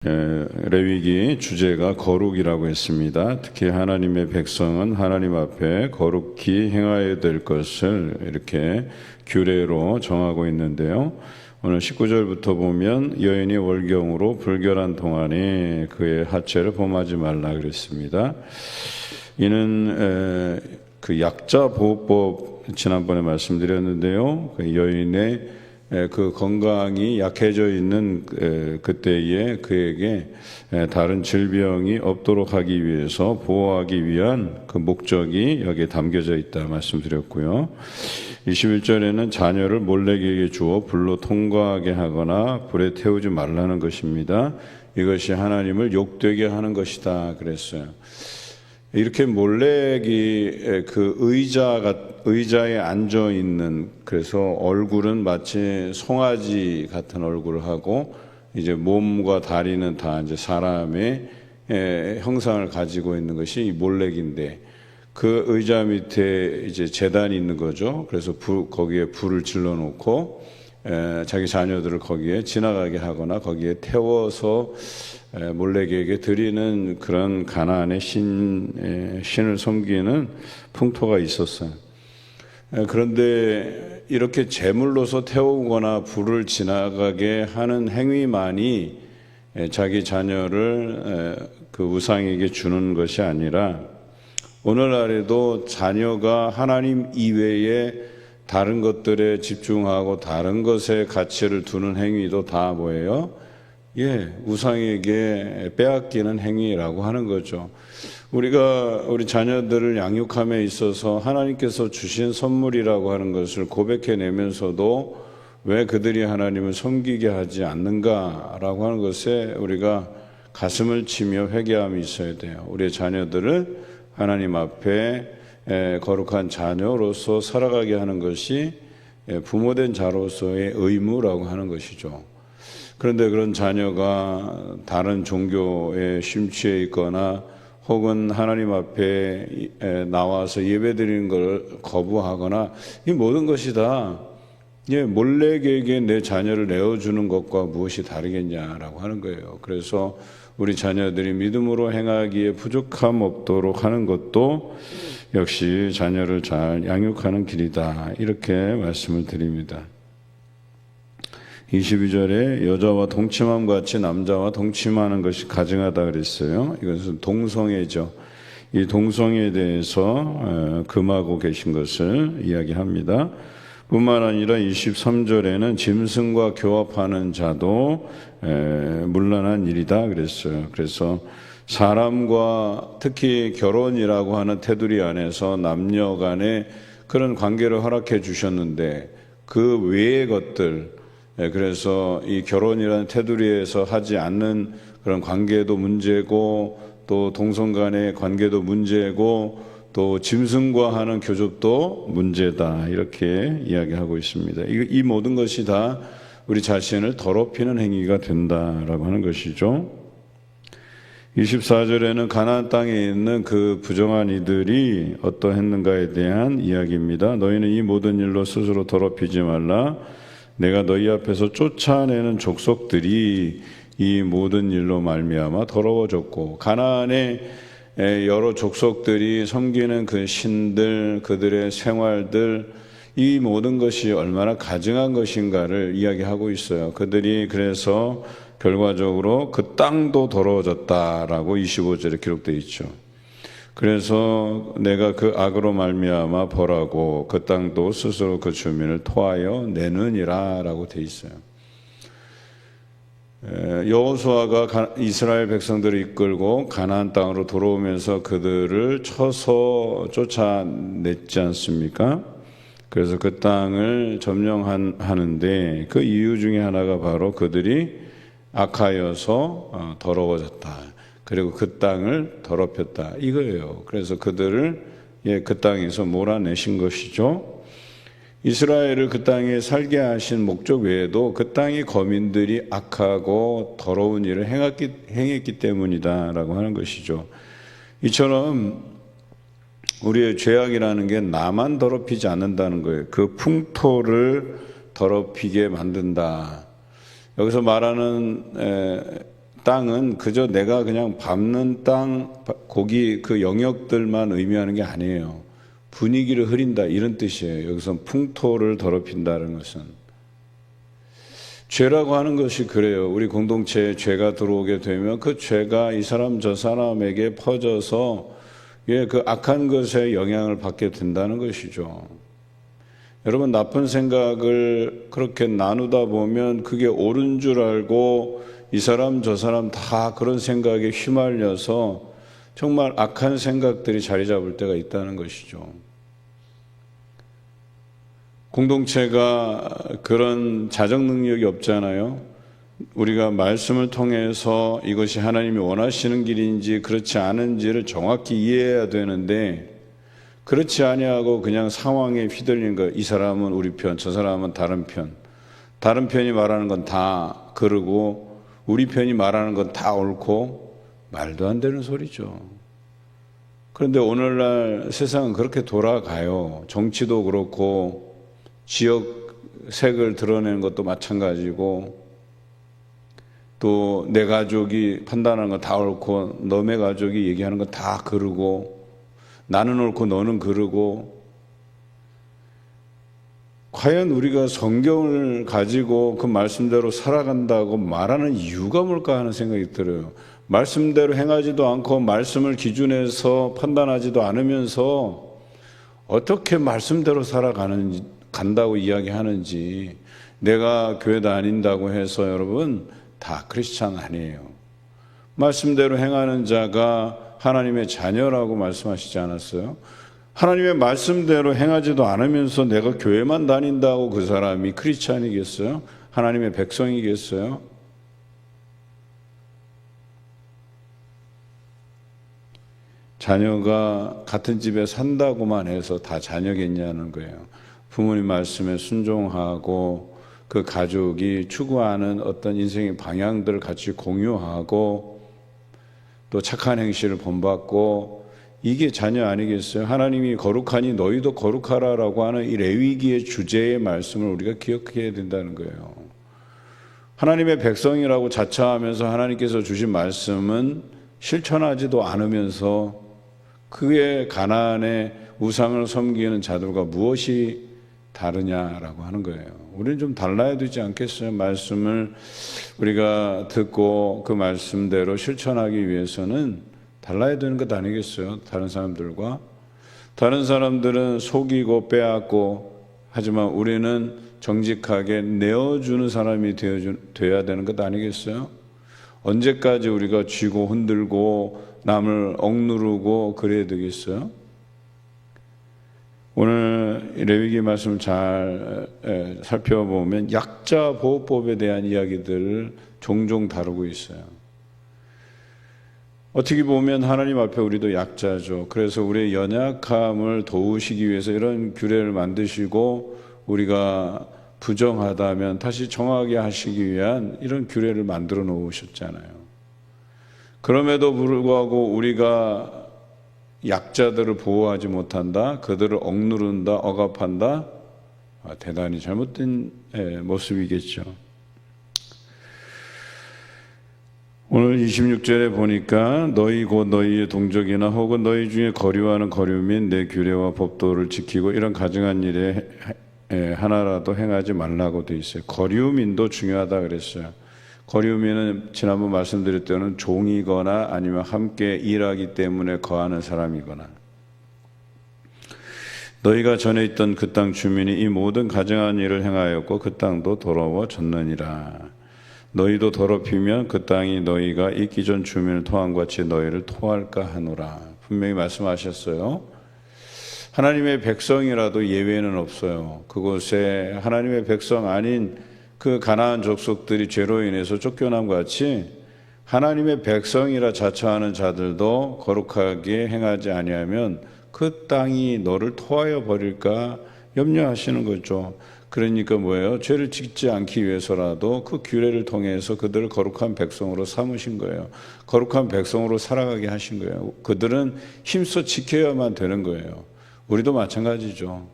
레위기 주제가 거룩이라고 했습니다. 특히 하나님의 백성은 하나님 앞에 거룩히 행하여야 될 것을 이렇게 규례로 정하고 있는데요. 오늘 19절부터 보면 여인이 월경으로 불결한 동안에 그의 하체를 범하지 말라 그랬습니다. 이는 그 약자보호법 지난번에 말씀드렸는데요. 그 여인의 그 건강이 약해져 있는 그때에 그에게 다른 질병이 없도록 하기 위해서 보호하기 위한 그 목적이 여기에 담겨져 있다 말씀드렸고요. 21절에는 자녀를 몰래에게 주어 불로 통과하게 하거나 불에 태우지 말라는 것입니다. 이것이 하나님을 욕되게 하는 것이다 그랬어요. 이렇게 몰렉이 그 의자에 앉아 있는, 그래서 얼굴은 마치 송아지 같은 얼굴을 하고 이제 몸과 다리는 다 이제 사람의 형상을 가지고 있는 것이 이 몰렉인데, 그 의자 밑에 이제 제단이 있는 거죠. 그래서 거기에 불을 질러 놓고 자기 자녀들을 거기에 지나가게 하거나 거기에 태워서 몰렉에게 드리는 그런 가나안의 신을 섬기는 풍토가 있었어요. 그런데 이렇게 제물로서 태우거나 불을 지나가게 하는 행위만이 자기 자녀를 그 우상에게 주는 것이 아니라, 오늘날에도 자녀가 하나님 이외에 다른 것들에 집중하고 다른 것에 가치를 두는 행위도 다 뭐예요? 우상에게 빼앗기는 행위라고 하는 거죠. 우리가 우리 자녀들을 양육함에 있어서 하나님께서 주신 선물이라고 하는 것을 고백해내면서도 왜 그들이 하나님을 섬기게 하지 않는가라고 하는 것에 우리가 가슴을 치며 회개함이 있어야 돼요. 우리의 자녀들을 하나님 앞에 거룩한 자녀로서 살아가게 하는 것이 부모된 자로서의 의무라고 하는 것이죠. 그런데 그런 자녀가 다른 종교에 심취해 있거나 혹은 하나님 앞에 나와서 예배드리는 걸 거부하거나, 이 모든 것이 다 몰렉에게 내 자녀를 내어주는 것과 무엇이 다르겠냐라고 하는 거예요. 그래서 우리 자녀들이 믿음으로 행하기에 부족함 없도록 하는 것도 역시 자녀를 잘 양육하는 길이다, 이렇게 말씀을 드립니다. 22절에 여자와 동침함 같이 남자와 동침하는 것이 가증하다 그랬어요. 이것은 동성애죠. 이 동성애에 대해서 금하고 계신 것을 이야기합니다. 뿐만 아니라 23절에는 짐승과 교합하는 자도 문란한 일이다 그랬어요. 그래서 사람과 특히 결혼이라고 하는 테두리 안에서 남녀 간에 그런 관계를 허락해 주셨는데, 그 외의 것들, 그래서 이 결혼이라는 테두리에서 하지 않는 그런 관계도 문제고, 또 동성 간의 관계도 문제고, 또 짐승과 하는 교접도 문제다, 이렇게 이야기하고 있습니다. 이 모든 것이 다 우리 자신을 더럽히는 행위가 된다라고 하는 것이죠. 24절에는 가나안 땅에 있는 그 부정한 이들이 어떠했는가에 대한 이야기입니다. 너희는 이 모든 일로 스스로 더럽히지 말라. 내가 너희 앞에서 쫓아내는 족속들이 이 모든 일로 말미암아 더러워졌고, 가나안의 여러 족속들이 섬기는 그 신들, 그들의 생활들, 이 모든 것이 얼마나 가증한 것인가를 이야기하고 있어요. 그들이 그래서 결과적으로 그 땅도 더러워졌다라고 25절에 기록되어 있죠. 그래서 내가 그 악으로 말미암아 벌하고 그 땅도 스스로 그 주민을 토하여 내느니라 라고 되어 있어요. 여호수아가 이스라엘 백성들을 이끌고 가나안 땅으로 돌아오면서 그들을 쳐서 쫓아냈지 않습니까? 그래서 그 땅을 점령하는데 그 이유 중에 하나가 바로 그들이 악하여서 더러워졌다, 그리고 그 땅을 더럽혔다, 이거예요. 그래서 그들을 그 땅에서 몰아내신 것이죠. 이스라엘을 그 땅에 살게 하신 목적 외에도 그 땅의 거민들이 악하고 더러운 일을 행했기 때문이다라고 하는 것이죠. 이처럼 우리의 죄악이라는 게 나만 더럽히지 않는다는 거예요. 그 풍토를 더럽히게 만든다. 여기서 말하는 땅은 그저 내가 그냥 밟는 땅, 고기 그 영역들만 의미하는 게 아니에요. 분위기를 흐린다 이런 뜻이에요. 여기서 풍토를 더럽힌다는 것은. 죄라고 하는 것이 그래요. 우리 공동체에 죄가 들어오게 되면 그 죄가 이 사람 저 사람에게 퍼져서 그 악한 것에 영향을 받게 된다는 것이죠. 여러분, 나쁜 생각을 그렇게 나누다 보면 그게 옳은 줄 알고 이 사람 저 사람 다 그런 생각에 휘말려서 정말 악한 생각들이 자리 잡을 때가 있다는 것이죠. 공동체가 그런 자정 능력이 없잖아요. 우리가 말씀을 통해서 이것이 하나님이 원하시는 길인지 그렇지 않은지를 정확히 이해해야 되는데, 그렇지 아니하고 그냥 상황에 휘둘린 거. 이 사람은 우리 편, 저 사람은 다른 편. 다른 편이 말하는 건 다 그러고 우리 편이 말하는 건 다 옳고, 말도 안 되는 소리죠. 그런데 오늘날 세상은 그렇게 돌아가요. 정치도 그렇고 지역색을 드러내는 것도 마찬가지고, 또 내 가족이 판단하는 건 다 옳고 너네 가족이 얘기하는 건 다 그러고, 나는 옳고 너는 그러고. 과연 우리가 성경을 가지고 그 말씀대로 살아간다고 말하는 이유가 뭘까 하는 생각이 들어요. 말씀대로 행하지도 않고 말씀을 기준해서 판단하지도 않으면서 어떻게 말씀대로 간다고 이야기하는지. 내가 교회 다닌다고 해서 여러분 다 크리스찬 아니에요. 말씀대로 행하는 자가 하나님의 자녀라고 말씀하시지 않았어요? 하나님의 말씀대로 행하지도 않으면서 내가 교회만 다닌다고 그 사람이 크리스찬이겠어요? 하나님의 백성이겠어요? 자녀가 같은 집에 산다고만 해서 다 자녀겠냐는 거예요. 부모님 말씀에 순종하고 그 가족이 추구하는 어떤 인생의 방향들을 같이 공유하고 또 착한 행실을 본받고, 이게 자녀 아니겠어요? 하나님이 거룩하니 너희도 거룩하라라고 하는 이 레위기의 주제의 말씀을 우리가 기억해야 된다는 거예요. 하나님의 백성이라고 자처하면서 하나님께서 주신 말씀은 실천하지도 않으면서 그의 가나안의 우상을 섬기는 자들과 무엇이 다르냐라고 하는 거예요. 우리는 좀 달라야 되지 않겠어요? 말씀을 우리가 듣고 그 말씀대로 실천하기 위해서는 달라야 되는 것 아니겠어요? 다른 사람들과. 다른 사람들은 속이고 빼앗고 하지만 우리는 정직하게 내어주는 사람이 되어야 되는 것 아니겠어요? 언제까지 우리가 쥐고 흔들고 남을 억누르고 그래야 되겠어요? 오늘 레위기 말씀을 잘 살펴보면 약자 보호법에 대한 이야기들을 종종 다루고 있어요. 어떻게 보면 하나님 앞에 우리도 약자죠. 그래서 우리의 연약함을 도우시기 위해서 이런 규례를 만드시고, 우리가 부정하다면 다시 정하게 하시기 위한 이런 규례를 만들어 놓으셨잖아요. 그럼에도 불구하고 우리가 약자들을 보호하지 못한다, 그들을 억누른다, 억압한다, 대단히 잘못된 모습이겠죠. 오늘 26절에 보니까 너희 곧 너희의 동족이나 혹은 너희 중에 거류하는 거류민 내 규례와 법도를 지키고 이런 가증한 일에 하나라도 행하지 말라고 돼 있어요. 거류민도 중요하다 그랬어요. 거류민은 지난번 말씀드렸던 종이거나 아니면 함께 일하기 때문에 거하는 사람이거나, 너희가 전에 있던 그 땅 주민이 이 모든 가증한 일을 행하였고 그 땅도 더러워졌느니라. 너희도 더럽히면 그 땅이 너희가 있기 전 주민을 토한 것 같이 너희를 토할까 하노라. 분명히 말씀하셨어요. 하나님의 백성이라도 예외는 없어요. 그곳에 하나님의 백성 아닌 그 가나안 족속들이 죄로 인해서 쫓겨남과 같이 하나님의 백성이라 자처하는 자들도 거룩하게 행하지 아니하면 그 땅이 너를 토하여 버릴까 염려하시는 거죠. 그러니까 뭐예요? 죄를 짓지 않기 위해서라도 그 규례를 통해서 그들을 거룩한 백성으로 삼으신 거예요. 거룩한 백성으로 살아가게 하신 거예요. 그들은 힘써 지켜야만 되는 거예요. 우리도 마찬가지죠.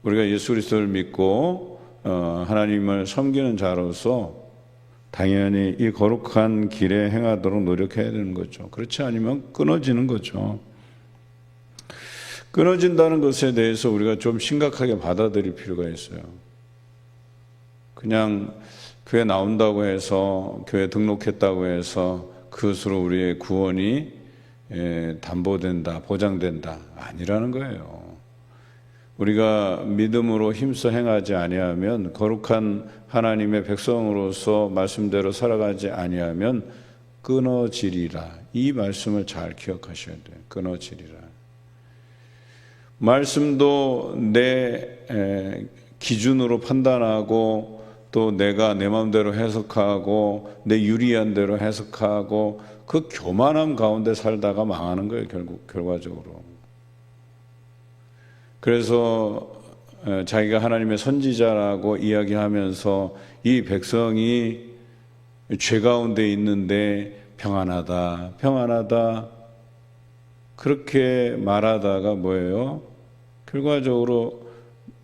우리가 예수 그리스도를 믿고 하나님을 섬기는 자로서 당연히 이 거룩한 길에 행하도록 노력해야 되는 거죠. 그렇지 않으면 끊어지는 거죠. 끊어진다는 것에 대해서 우리가 좀 심각하게 받아들일 필요가 있어요. 그냥 교회 나온다고 해서, 교회 등록했다고 해서 그것으로 우리의 구원이 담보된다, 보장된다, 아니라는 거예요. 우리가 믿음으로 힘써 행하지 아니하면, 거룩한 하나님의 백성으로서 말씀대로 살아가지 아니하면 끊어지리라. 이 말씀을 잘 기억하셔야 돼요. 끊어지리라. 말씀도 내 기준으로 판단하고, 또 내가 내 마음대로 해석하고, 내 유리한 대로 해석하고, 그 교만함 가운데 살다가 망하는 거예요, 결과적으로. 그래서 자기가 하나님의 선지자라고 이야기하면서 이 백성이 죄 가운데 있는데 평안하다, 평안하다, 그렇게 말하다가 뭐예요? 결과적으로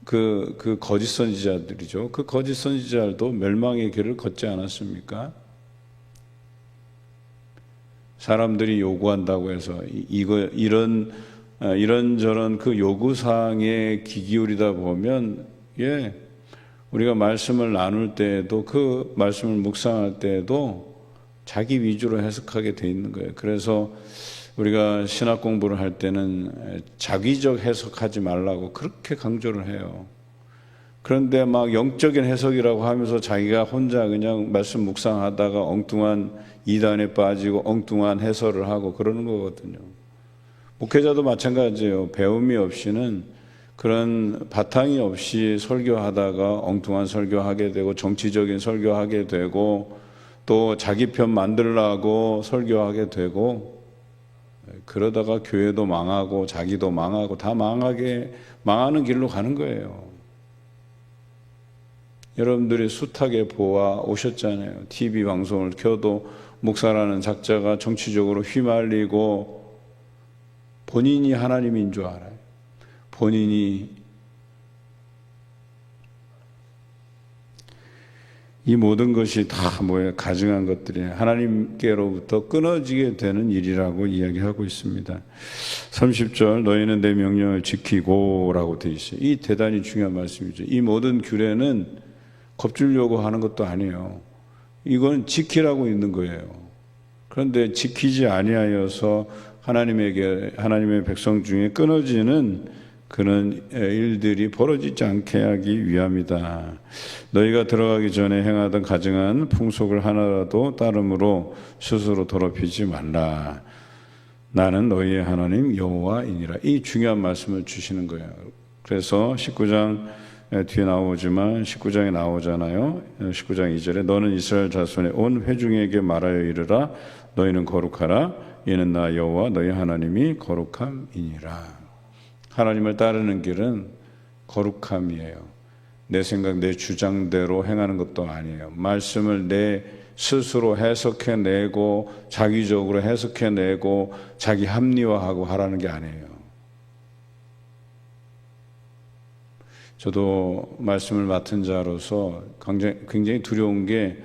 그 거짓 선지자들이죠. 그 거짓 선지자들도 멸망의 길을 걷지 않았습니까? 사람들이 요구한다고 해서 이런저런 그 요구사항에 귀 기울이다 보면, 우리가 말씀을 나눌 때에도, 그 말씀을 묵상할 때에도 자기 위주로 해석하게 돼 있는 거예요. 그래서 우리가 신학 공부를 할 때는 자기적 해석하지 말라고 그렇게 강조를 해요. 그런데 막 영적인 해석이라고 하면서 자기가 혼자 그냥 말씀 묵상하다가 엉뚱한 이단에 빠지고 엉뚱한 해설을 하고 그러는 거거든요. 목회자도 마찬가지예요. 배움이 없이는, 그런 바탕이 없이 설교하다가 엉뚱한 설교하게 되고, 정치적인 설교하게 되고, 또 자기 편 만들라고 설교하게 되고, 그러다가 교회도 망하고 자기도 망하고 다 망하는 길로 가는 거예요. 여러분들이 숱하게 보아 오셨잖아요. TV 방송을 켜도 목사라는 작자가 정치적으로 휘말리고 본인이 하나님인 줄 알아요. 본인이 이 모든 것이 다 뭐예요? 가증한 것들이 하나님께로부터 끊어지게 되는 일이라고 이야기하고 있습니다. 30절, 너희는 내 명령을 지키고 라고 되어 있어요. 이 대단히 중요한 말씀이죠. 이 모든 규례는 겁주려고 하는 것도 아니에요. 이건 지키라고 있는 거예요. 그런데 지키지 아니하여서 하나님의 백성 중에 끊어지는 그런 일들이 벌어지지 않게 하기 위함이다. 너희가 들어가기 전에 행하던 가증한 풍속을 하나라도 따름으로 스스로 더럽히지 말라. 나는 너희의 하나님 여호와이니라. 이 중요한 말씀을 주시는 거예요. 그래서 19장 뒤에 나오지만 19장에 나오잖아요. 19장 2절에 너는 이스라엘 자손의 온 회중에게 말하여 이르라. 너희는 거룩하라. 이는 나 여호와 너희 하나님이 거룩함이니라. 하나님을 따르는 길은 거룩함이에요. 내 생각, 내 주장대로 행하는 것도 아니에요. 말씀을 내 스스로 해석해내고 자기적으로 해석해내고 자기 합리화하고 하라는 게 아니에요. 저도 말씀을 맡은 자로서 굉장히 두려운 게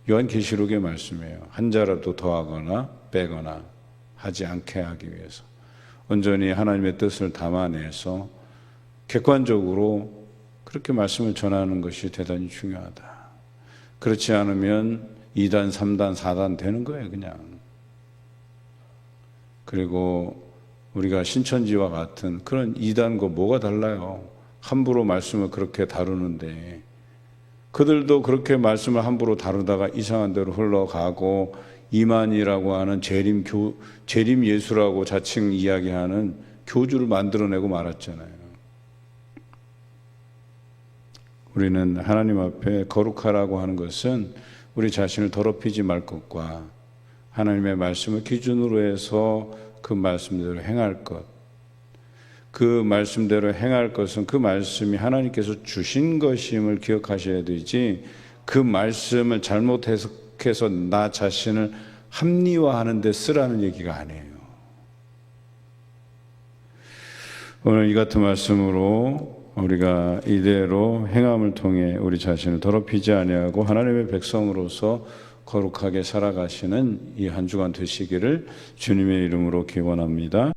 요한계시록의 말씀이에요. 한 자라도 더하거나 빼거나 하지 않게 하기 위해서 온전히 하나님의 뜻을 담아내서 객관적으로 그렇게 말씀을 전하는 것이 대단히 중요하다. 그렇지 않으면 2단, 3단, 4단 되는 거예요, 그냥. 그리고 우리가 신천지와 같은 그런 2단과 뭐가 달라요? 함부로 말씀을 그렇게 다루는데 그들도 그렇게 말씀을 함부로 다루다가 이상한 데로 흘러가고 이만이라고 하는 재림 예수라고 자칭 이야기하는 교주를 만들어내고 말았잖아요. 우리는 하나님 앞에 거룩하라고 하는 것은 우리 자신을 더럽히지 말 것과 하나님의 말씀을 기준으로 해서 그 말씀대로 행할 것, 그 말씀대로 행할 것은 그 말씀이 하나님께서 주신 것임을 기억하셔야 되지, 그 말씀을 잘못 해석해서 나 자신을 합리화하는 데 쓰라는 얘기가 아니에요. 오늘 이 같은 말씀으로 우리가 이대로 행함을 통해 우리 자신을 더럽히지 아니하고 하나님의 백성으로서 거룩하게 살아가시는 이 한 주간 되시기를 주님의 이름으로 기원합니다.